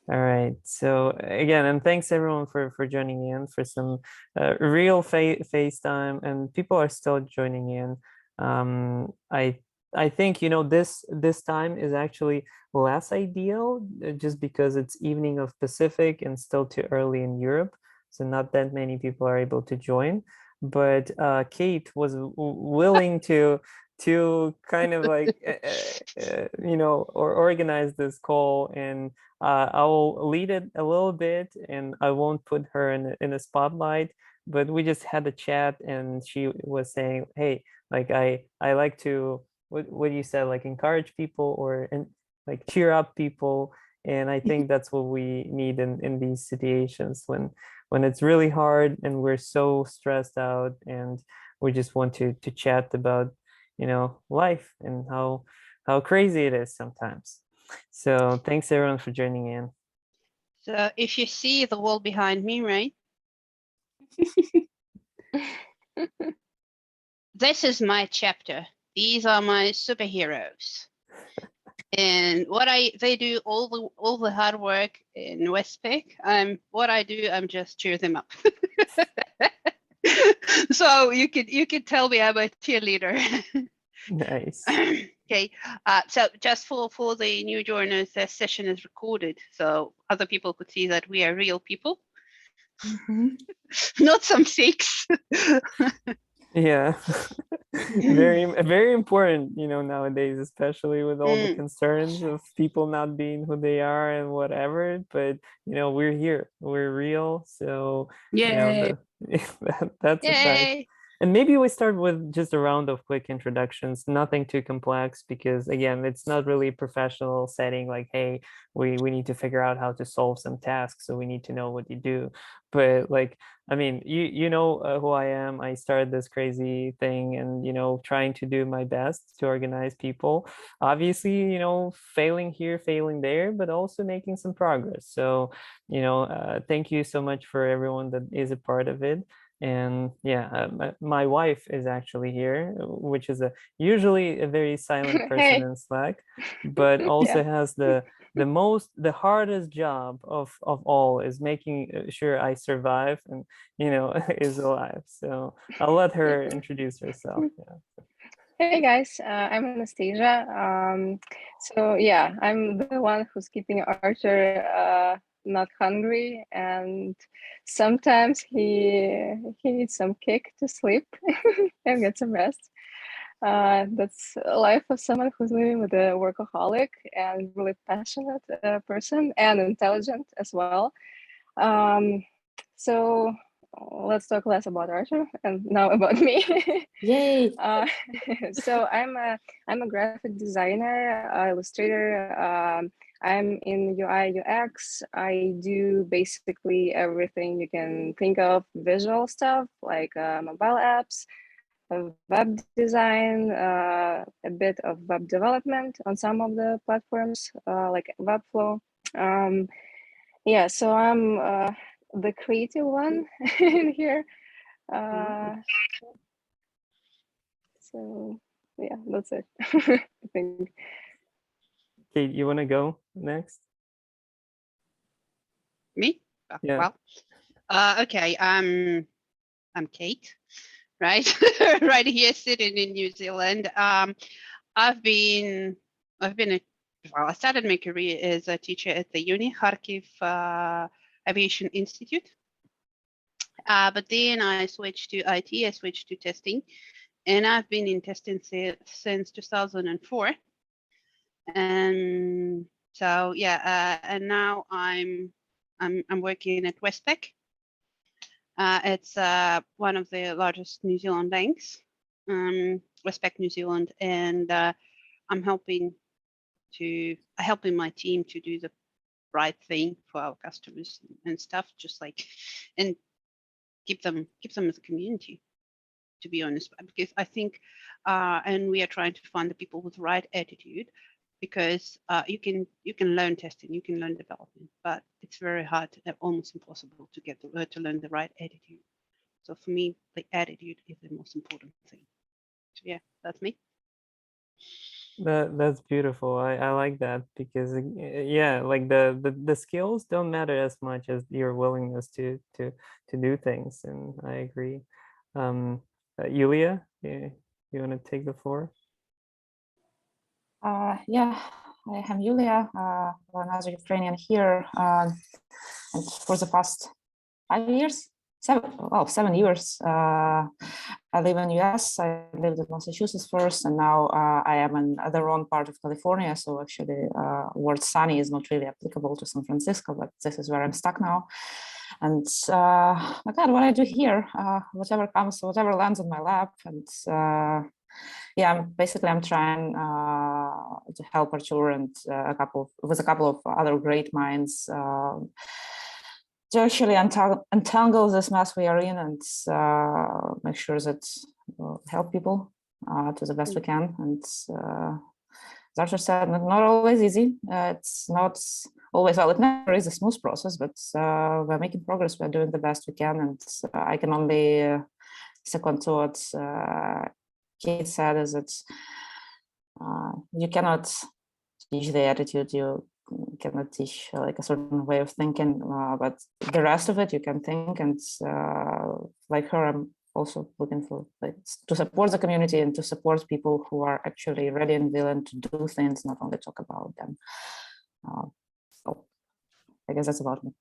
All right. So again, and thanks everyone for joining in for some real FaceTime, and people are still joining in. I think this time is actually less ideal just because it's evening of Pacific and still too early in Europe, so not that many people are able to join. But Kate was willing to kind of like or organize this call, and I'll lead it a little bit and I won't put her in a spotlight, but we just had a chat and she was saying, hey, like I like to what you said, like encourage people and like cheer up people. And I think that's what we need in these situations when it's really hard and we're so stressed out and we just want to chat about, life and how crazy it is sometimes. So thanks everyone for joining in. So if you see the wall behind me, right? This is my chapter. These are my superheroes. And they do all the hard work in Westpac. What I do, I'm just cheer them up. So you could tell me I'm a cheerleader. Nice. Okay. So just for the new joiners, this session is recorded, so other people could see that we are real people, not some fakes. Yeah. Very important, nowadays, especially with all the concerns of people not being who they are and whatever. But we're here, we're real. So Yay. that's a fact. And maybe we start with just a round of quick introductions, nothing too complex, because again, it's not really a professional setting like, hey, we need to figure out how to solve some tasks, so we need to know what you do. But like, I mean, you know who I am. I started this crazy thing and, trying to do my best to organize people. Obviously, failing here, failing there, but also making some progress. So, thank you so much for everyone that is a part of it. And yeah, my wife is actually here, which is usually a very silent person in Slack, but also has the hardest job of all is making sure I survive and is alive. So I'll let her introduce herself. Yeah. Hey guys, I'm Anastasia. So yeah, I'm the one who's keeping Archer not hungry, and sometimes he needs some cake to sleep and get some rest. That's a life of someone who's living with a workaholic and really passionate person and intelligent as well. So let's talk less about Archer and now about me. Yay! So I'm a graphic designer, illustrator. I'm in UI UX. I do basically everything you can think of, visual stuff like mobile apps, web design, a bit of web development on some of the platforms like Webflow. Yeah, so I'm the creative one in here. So yeah, that's it. I think. Kate, you want to go next? Me? Yeah. Well, okay. I'm Kate, right? Right here, sitting in New Zealand. I started my career as a teacher at the Uni Kharkiv Aviation Institute. But then I switched to IT, I switched to testing, and I've been in testing since 2004. And so yeah, and now I'm working at Westpac. It's one of the largest New Zealand banks, Westpac New Zealand, and I'm helping my team to do the right thing for our customers and stuff, just like, and keep them as a community, to be honest, because I think, and we are trying to find the people with the right attitude, because you can learn testing, you can learn development, but it's very hard, almost impossible to get to learn the right attitude. So for me, the attitude is the most important thing. So yeah, that's me. That's beautiful. I like that because yeah, like the skills don't matter as much as your willingness to do things, and I agree. Yulia, you want to take the floor? Yeah, I am Yulia, another Ukrainian here. And for the past 5 years, 7 years, I live in US. I lived in Massachusetts first, and now I am in the wrong part of California. So actually, word sunny is not really applicable to San Francisco, but this is where I'm stuck now. And my God, what I do here, whatever comes, whatever lands on my lap, and yeah, I'm trying to help Artur and a couple of other great minds to actually untangle this mess we are in and make sure that help people to the best we can. And as Artur said, not always easy. It's not always, well, it never is a smooth process, but we're making progress. We're doing the best we can, and I can only second to what Kate said, is that you cannot teach the attitude, you cannot teach like a certain way of thinking, but the rest of it you can think. And like her, I'm also looking for to support the community and to support people who are actually ready and willing to do things, not only talk about them. So I guess that's about me.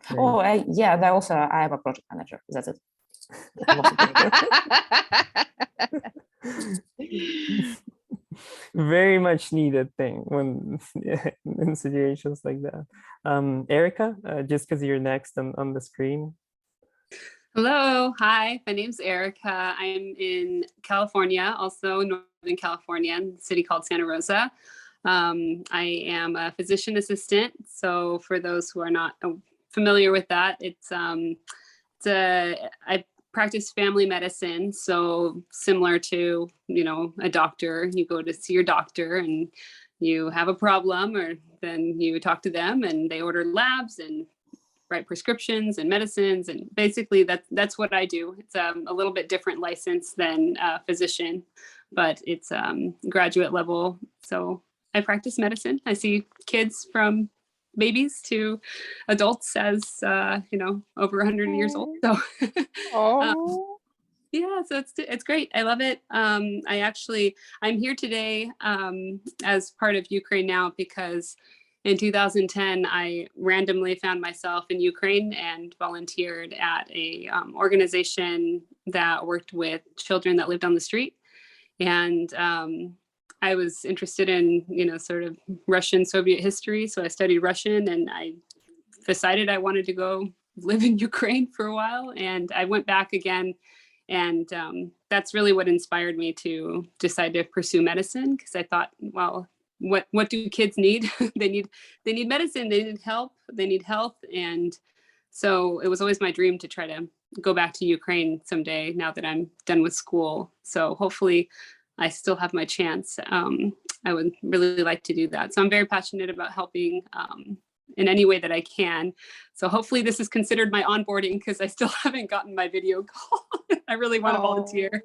Great. Oh, yeah, and I am a project manager. That's it. Very much needed thing when in situations like that. Erica, just because you're next on the screen. Hello, hi, my name's Erica. I'm in California, also Northern California, in a city called Santa Rosa. I am a physician assistant. So for those who are not familiar with that, I practice family medicine. So similar to, a doctor, you go to see your doctor and you have a problem, or then you talk to them and they order labs and write prescriptions and medicines. And basically that's what I do. It's a little bit different license than a physician, but it's graduate level. So I practice medicine. I see kids from babies to adults as over 100 years old. So yeah, so it's great. I love it. I'm here today as part of Ukraine Now because in 2010 I randomly found myself in Ukraine and volunteered at a organization that worked with children that lived on the street. And I was interested in, sort of Russian Soviet history. So I studied Russian and I decided I wanted to go live in Ukraine for a while. And I went back again. And that's really what inspired me to decide to pursue medicine, because I thought, well, what do kids need? They need medicine, they need help, they need health. And so it was always my dream to try to go back to Ukraine someday now that I'm done with school. So hopefully I still have my chance. I would really like to do that. So I'm very passionate about helping in any way that I can. So hopefully this is considered my onboarding, because I still haven't gotten my video call. I really want to volunteer.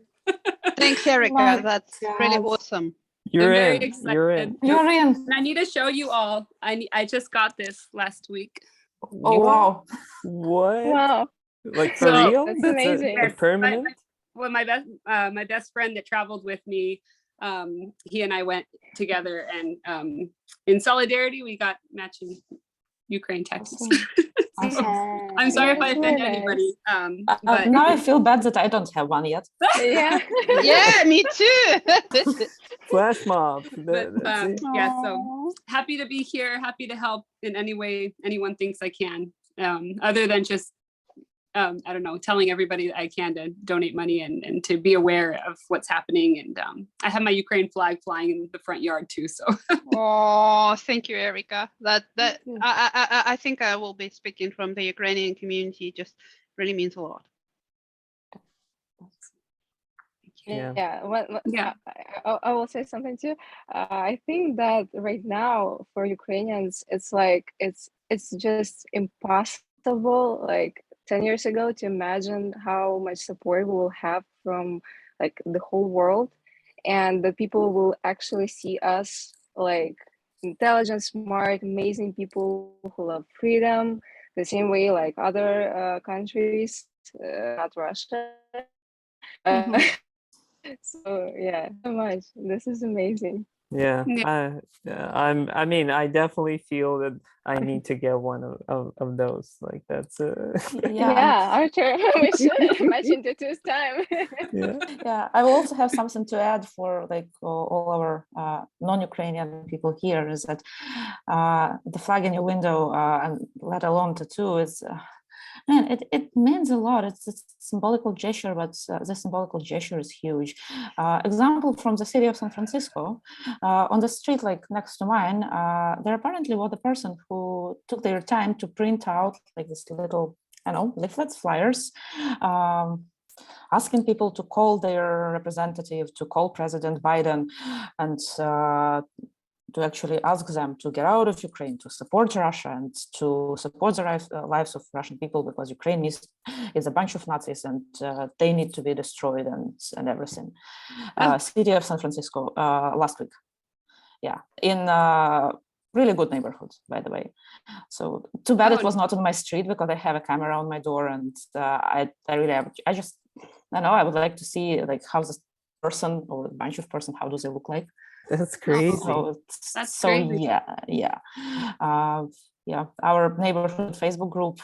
Thanks, Erica. That's really awesome. You're I'm very in. excited. You're in. You're in. And I need to show you all. I just got this last week. Oh, wow. What? Wow, Like for So, real? that's a amazing. Yes, permanent? Well, my best friend that traveled with me, he and I went together, and in solidarity, we got matching Ukraine tattoos. Awesome. I'm sorry if I That's offend really anybody, but Now I feel bad that I don't have one yet. Yeah. Yeah, me too. Flash mob. but That's it. yeah, so happy to be here, happy to help in any way anyone thinks I can, other than just I don't know, telling everybody that I can to donate money and to be aware of what's happening. And I have my Ukraine flag flying in the front yard too. So Oh, thank you, Erica. That you. I think I will be speaking from the Ukrainian community. Just really means a lot. Yeah. Yeah. I will say something too. I think that right now for Ukrainians, it's like it's just impossible, like 10 years ago, to imagine how much support we will have from like the whole world. and the people will actually see us like intelligent, smart, amazing people who love freedom the same way like other countries, not Russia. Mhm. So yeah, so much. This is amazing. Yeah, Yeah. I mean, I definitely feel that I need to get one of those. Like that's Yeah, Arthur, we should imagine this time. yeah. Yeah, I will also have something to add for like all our non-Ukrainian people here is that the flag in your window, and let alone tattoo, is man, it means a lot. It's a symbolical gesture, but the symbolical gesture is huge. Example from the city of San Francisco, on the street like next to mine, there apparently was the person who took their time to print out like this little, I don't know, leaflets, flyers, asking people to call their representative, to call President Biden, and to actually ask them to get out of Ukraine, to support Russia, and to support the lives of Russian people, because Ukraine is a bunch of Nazis and they need to be destroyed and everything. City of San Francisco last week. Yeah, in really good neighborhood, by the way. So too bad it was not on my street, because I have a camera on my door, and I really have, I don't know, I would like to see like how this person or a bunch of person, how do they look like? That's crazy. So, That's so crazy. yeah. Our neighborhood Facebook group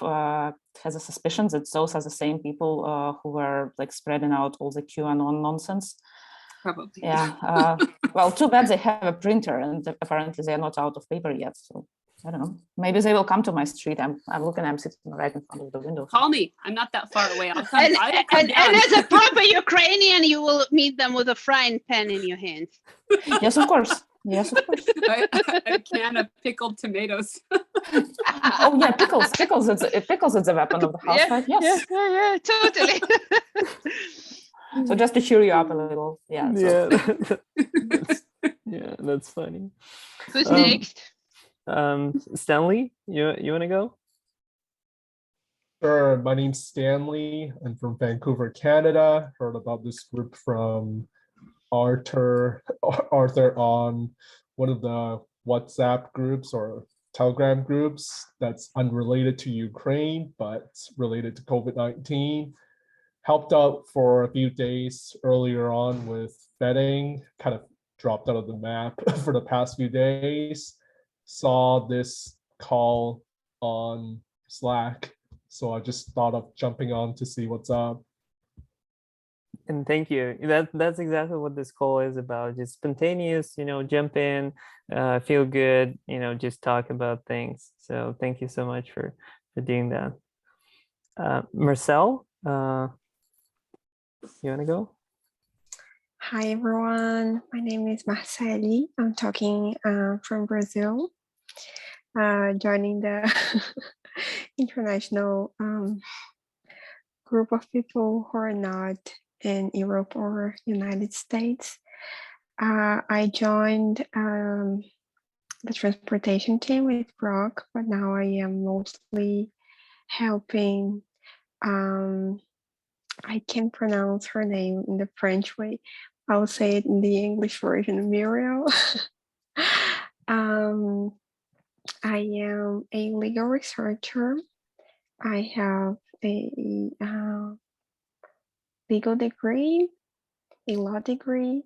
has a suspicion that those are the same people who were like spreading out all the QAnon nonsense. Probably. Yeah. Well, too bad they have a printer, and apparently they're not out of paper yet. So I don't know. Maybe they will come to my street. I'm looking. I'm sitting right in front of the window. Call me. I'm not that far away. I'll come. And, I'll come and down. as a proper Ukrainian, you will meet them with a frying pan in your hands. Yes, of course. Yes, of course. A can of pickled tomatoes. Oh yeah, pickles. Pickles. Pickles is a weapon of the house, right? Yes. Yeah, totally. So just to cheer you up a little. Yeah. So. Yeah, that's funny. Who's next? Stanley, you want to go? Sure, my name's Stanley. I'm from Vancouver, Canada. Heard about this group from Arthur on one of the WhatsApp groups or Telegram groups that's unrelated to Ukraine, but related to COVID-19. Helped out for a few days earlier on with betting, kind of dropped out of the map for the past few days. Saw this call on Slack, so I just thought of jumping on to see what's up. And thank you. That's exactly what this call is about. Just spontaneous, jump in, feel good, just talk about things. So thank you so much for doing that. Marcel, you want to go? Hi everyone, my name is Marceli. I'm talking from Brazil, joining the international group of people who are not in Europe or United States. I joined the transportation team with Brock, but now I am mostly helping. I can't pronounce her name in the French way. I'll say it in the English version, Muriel. I am a legal researcher. I have a legal degree, a law degree.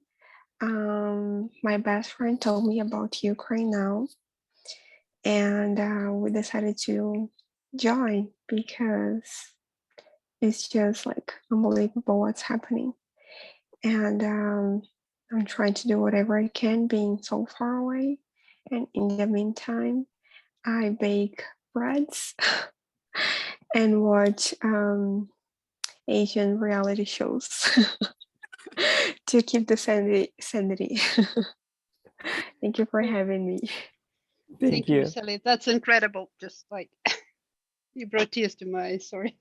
My best friend told me about Ukraine now, and we decided to join because it's just like unbelievable what's happening. And I'm trying to do whatever I can being so far away. And in the meantime, I bake breads and watch Asian reality shows to keep the sanity. Thank you for having me. Thank you, Marceli. That's incredible. Just like you brought tears to my eyes. Sorry.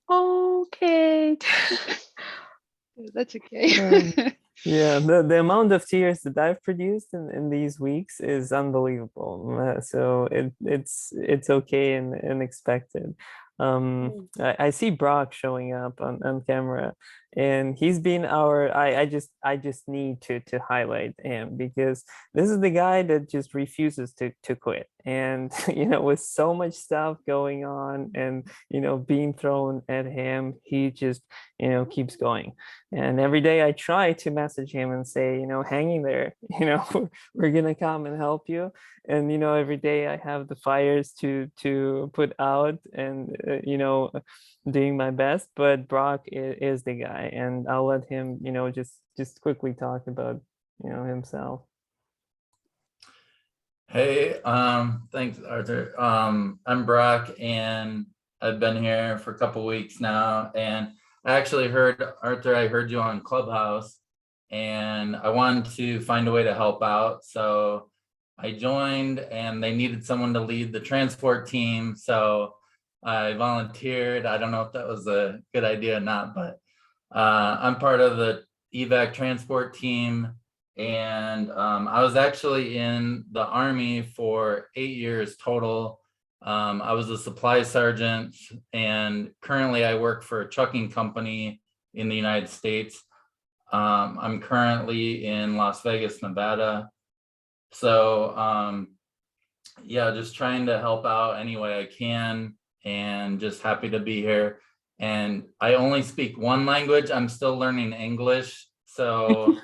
Okay. That's okay. Yeah, the amount of tears that I've produced in these weeks is unbelievable. So it's okay and expected. I see Brock showing up on camera. and he's been our I just need to highlight him because this is the guy that just refuses to quit. And with so much stuff going on and being thrown at him, he just keeps going. And every day I try to message him and say, hanging there, we're gonna come and help you. And every day I have the fires to put out, and doing my best. But Brock is the guy, and I'll let him just quickly talk about himself. Hey, thanks, Arthur. I'm Brock, and I've been here for a couple weeks now. And I actually heard, Arthur, I heard you on Clubhouse, and I wanted to find a way to help out. So I joined, and they needed someone to lead the transport team. So I volunteered. I don't know if that was a good idea or not, but I'm part of the evac transport team. And I was actually in the Army for 8 years total. I was a supply sergeant, and currently I work for a trucking company in the United States. I'm currently in Las Vegas, Nevada. So yeah, just trying to help out any way I can, and just happy to be here. And I only speak one language. I'm still learning English. So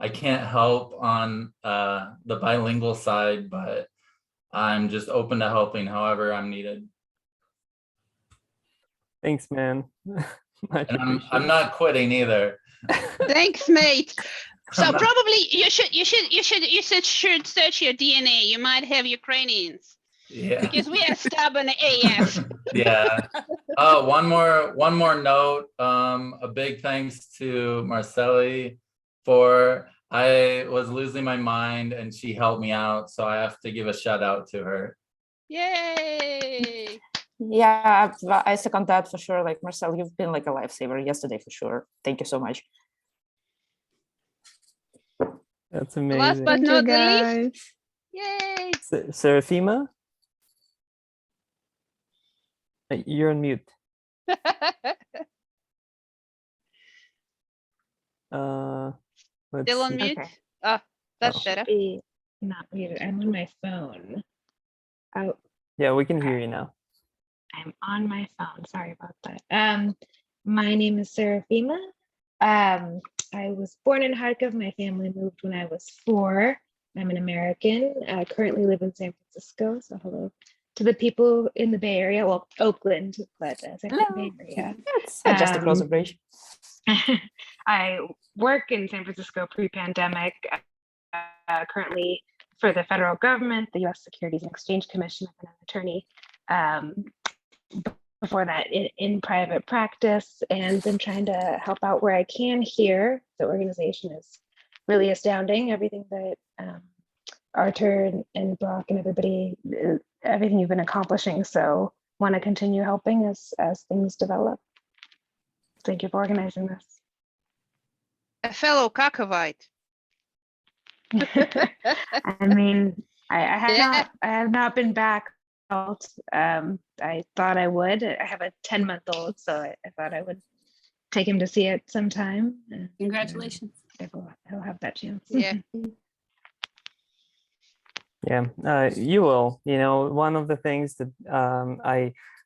I can't help on the bilingual side, but I'm just open to helping however I'm needed. Thanks, man. And I'm not quitting either. Thanks, mate. So I'm not- probably you should search your DNA. You might have Ukrainians Yeah. because we are stubborn AF. Yeah. Oh, one more note. A big thanks to Marceli for, I was losing my mind and she helped me out. So I have to give a shout out to her. Yay! Yeah, I second that for sure. Like Marcel, you've been like a lifesaver yesterday for sure. Thank you so much. That's amazing. Last but Thank you, not the least, guys. yay! Seraphima, you're on mute. Let's Still on see. mute? Okay. Oh, that's Oh. better. Be not muted. I'm on my phone. Oh, Yeah, we can hear you now. I'm on my phone. Sorry about that. My name is Seraphima. I was born in Kharkiv. My family moved when I was 4. I'm an American. I currently live in San Francisco. So hello to the people in the Bay Area. Well, Oakland, but San Hello. Bay Area. It's just across the bridge. I work in San Francisco pre-pandemic, currently for the federal government, the U.S. Securities and Exchange Commission. I've been an attorney. Before that, in private practice, and been trying to help out where I can here. The organization is really astounding. Everything that Arthur and Brock and everything you've been accomplishing. So want to continue helping as things develop. Thank you for organizing this. A fellow Kakavite. I mean, I have not been back. I thought I would. I have a 10-month-old, so I thought I would take him to see it sometime. Congratulations. He'll have that chance. Yeah. Yeah, you will. One of the things that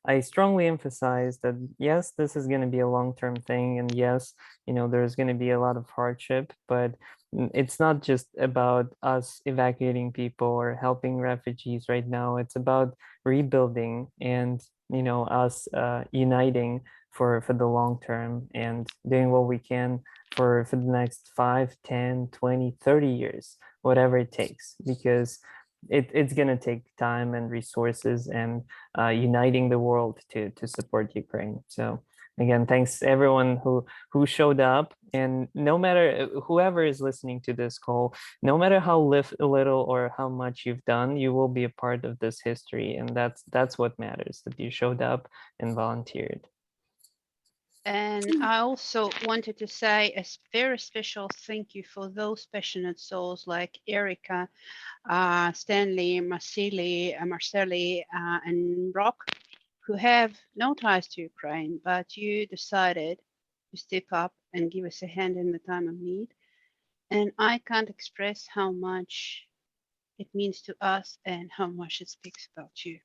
I strongly emphasize that yes, this is going to be a long-term thing, and yes, there's going to be a lot of hardship, but it's not just about us evacuating people or helping refugees right now. It's about rebuilding and us uniting for the long term and doing what we can for the next 5, 10, 20, 30 years, whatever it takes, because it's going to take time and resources and uniting the world to support Ukraine. So again, thanks everyone who showed up, and no matter whoever is listening to this call, no matter how little or how much you've done, you will be a part of this history, and that's what matters, that you showed up and volunteered. And I also wanted to say a very special thank you for those passionate souls like Erica, Stanley, Marceli, and Brock, who have no ties to Ukraine, but you decided to step up and give us a hand in the time of need. And I can't express how much it means to us and how much it speaks about you.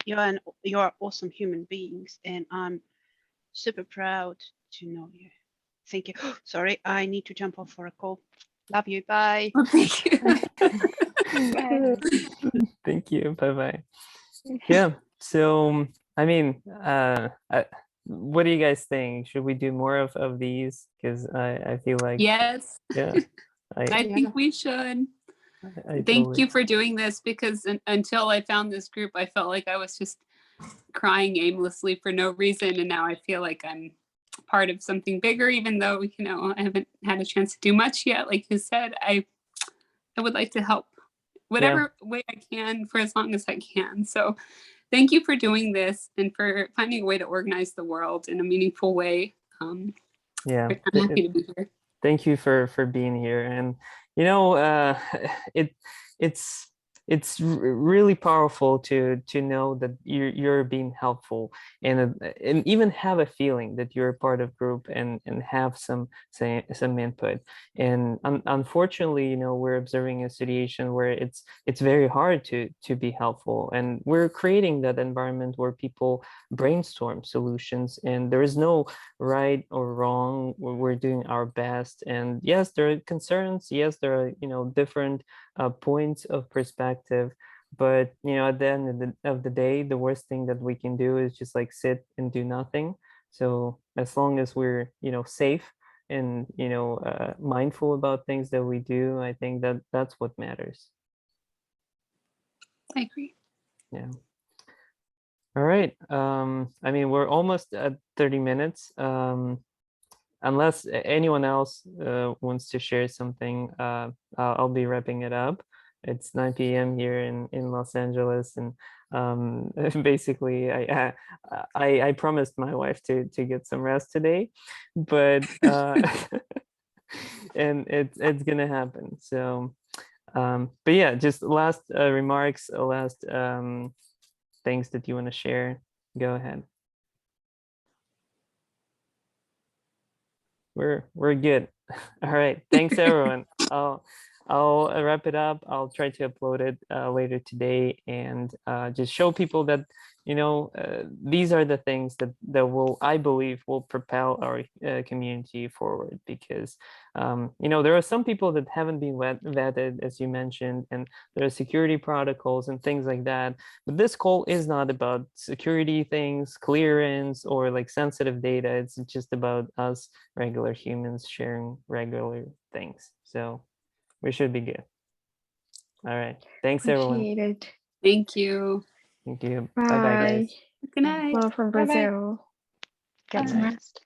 You are awesome human beings, and I'm super proud to know you. Thank you. Sorry, I need to jump off for a call. Love you. Bye. Well, thank you. Thank you. Bye bye. Yeah. So, I mean, what do you guys think? Should we do more of these? Because I feel like, Yes, yeah, I I think we should. Thank totally, you for doing this, because until I found this group, I felt like I was just crying aimlessly for no reason. And now I feel like I'm part of something bigger, even though, you know, I haven't had a chance to do much yet. Like you said, I would like to help whatever way I can for as long as I can. So thank you for doing this and for finding a way to organize the world in a meaningful way. yeah. I'm happy to be here. Thank you for being here. And you know, it's really powerful to know that you're being helpful, and even have a feeling that you're a part of group and have some input. And unfortunately, you know, we're observing a situation where it's very hard to be helpful, and we're creating that environment where people brainstorm solutions, and there is no right or wrong. We're doing our best, and yes, there are concerns, yes, there are, you know, different points of perspective, but you know, at the end of the day, the worst thing that we can do is just like sit and do nothing. So as long as we're, you know, safe and, you know, mindful about things that we do, I think that that's what matters. I agree. Yeah. All right. I mean, we're almost at 30 minutes. Unless anyone else wants to share something, I'll be wrapping it up. It's 9 p.m. here in Los Angeles, and basically, I promised my wife to get some rest today, but and it's gonna happen. So, but yeah, just last remarks, last things that you want to share. Go ahead. We're good. All right. Thanks everyone. I'll wrap it up. I'll try to upload it later today, and just show people that, you know, these are the things that will, I believe, will propel our community forward, because you know, there are some people that haven't been vetted, as you mentioned, and there are security protocols and things like that. But this call is not about security things, clearance, or like sensitive data. It's just about us regular humans sharing regular things. So we should be good. All right. Thanks everyone. Appreciate it. Thank you. Thank you. Bye bye, Bye. guys. Good night. Love from Bye-bye. Brazil. Get some Bye. rest.